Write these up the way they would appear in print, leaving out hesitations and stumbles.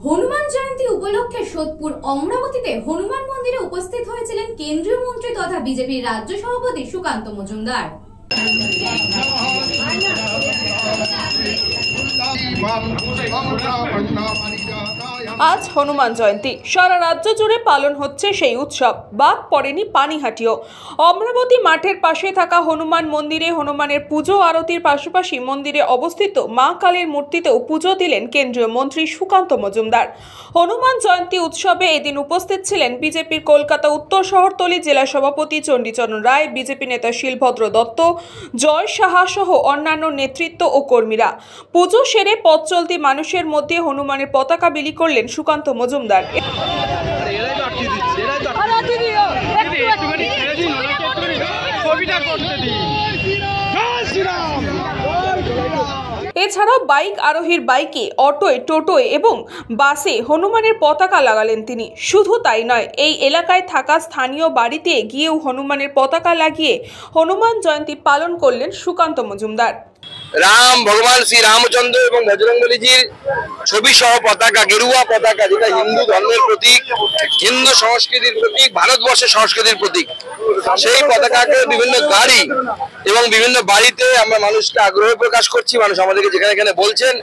হনুমান জয়ন্তী উপলক্ষে সোদপুর অমরাবতীতে হনুমান মন্দিরে উপস্থিত হয়েছিলেন কেন্দ্রীয় মন্ত্রী তথা বিজেপির রাজ্য সভাপতি সুকান্ত মজুমদার। আজ হনুমান জয়ন্তী, সারা রাজ্য জুড়ে পালন হচ্ছে সেই উৎসব। বাদ পড়েনি পানিহাটিও। অমরাবতী মাঠের পাশে থাকা হনুমান মন্দিরে হনুমানের পুজো আরতির পাশাপাশি মন্দিরে অবস্থিত মা কালীর মূর্তিতেও পুজো দিলেন কেন্দ্রীয় মন্ত্রী সুকান্ত মজুমদার। হনুমান জয়ন্তী উৎসবে এদিন উপস্থিত ছিলেন বিজেপির কলকাতা উত্তর শহরতলি জেলা সভাপতি চণ্ডীচরণ রায়, বিজেপি নেতা শিলভদ্র দত্ত, জয় সাহা সহ অন্যান্য নেতৃত্ব ও কর্মীরা। পুজো সেরে পথ চলতি মানুষের মধ্যে হনুমানের পতাকা বিলি করলেন সুকান্ত মজুমদার। এছাড়াও বাইক আরোহীর বাইকে, অটোয়, টোটোয় এবং বাসে হনুমানের পতাকা লাগালেন তিনি। শুধু তাই নয়, এই এলাকায় থাকা স্থানীয় বাড়িতে গিয়েও হনুমানের পতাকা লাগিয়ে হনুমান জয়ন্তী পালন করলেন সুকান্ত মজুমদার। রাম ভগবান শ্রী রামচন্দ্র এবং বজরংবলীজির ছবি সহ পতাকা, গেরুয়া পতাকা, যেটা হিন্দু ধর্মের প্রতীক, হিন্দু সংস্কৃতির প্রতীক, ভারতবর্ষের সংস্কৃতির প্রতীক, সেই পতাকাকে বিভিন্ন গাড়ি এবং বিভিন্ন বাড়িতে আমরা মানুষকে আগ্রহ প্রকাশ করছি। মানুষ আমাদেরকে যেখানে এখানে বলছেন,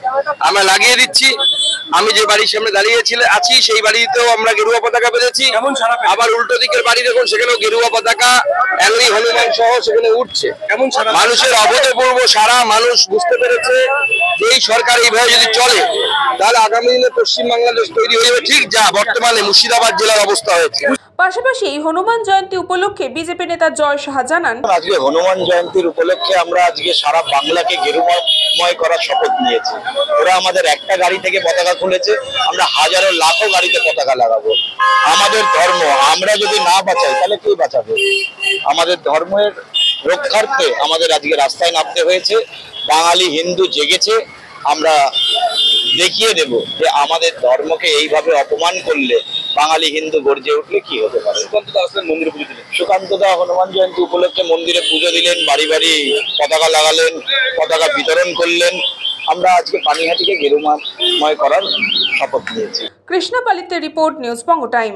আমরা লাগিয়ে দিচ্ছি। আমি যে বাড়ির সামনে দাঁড়িয়ে আছি সেই বাড়িতেও আমরা গেরুয়া পতাকা পেয়েছি। আবার উল্টো দিকের বাড়ি দেখুন, সেখানেও গেরুয়া পতাকা, অ্যাংরি হনুমান সহ সেখানে উঠছে। মানুষের অভূতপূর্ব সারা, মানুষ বুঝতে পেরেছে যে এই সরকার এইভাবে যদি চলে তাহলে আগামী দিনে পশ্চিম বাংলাদেশ তৈরি হয়ে যাবে, ঠিক যা বর্তমানে মুর্শিদাবাদ জেলার অবস্থা হয়েছে। পাশাপাশি হনুমান জয়ন্তী উপলক্ষে বিজেপি নেতা জয় সাহা জানান, আজকে হনুমান জয়ন্তীর উপলক্ষে আমরা আজকে সারা বাংলাকে গেরুময় করার শপথ নিয়েছি। ওরা আমাদের একটা গাড়ি থেকে পতাকা খুলেছে, আমরা হাজারো লাখো গাড়িতে পতাকা লাগাবো। আমাদের ধর্ম আমরা যদি না বাঁচাই তাহলে কে বাঁচাবে? আমাদের ধর্মের রক্ষার্থে আমাদের আজকে রাস্তায় নামতে হয়েছে। বাঙালি হিন্দু জেগেছে। আমরা দেখিয়ে দেব যে আমাদের ধর্মকে এইভাবে অপমান করলে বাঙালি হিন্দু গর্জে উঠলে কি হতে পারে। সুকান্ত দা হনুমান জয়ন্তী উপলক্ষে মন্দিরে পুজো দিলেন, বাড়ি বাড়ি পতাকা লাগালেন, পতাকা বিতরণ করলেন। আমরা আজকে পানিহাটিকে গেরুময় করার শপথ নিয়েছি। কৃষ্ণা পালিতের রিপোর্ট, নিউজ বঙ্গ টাইম।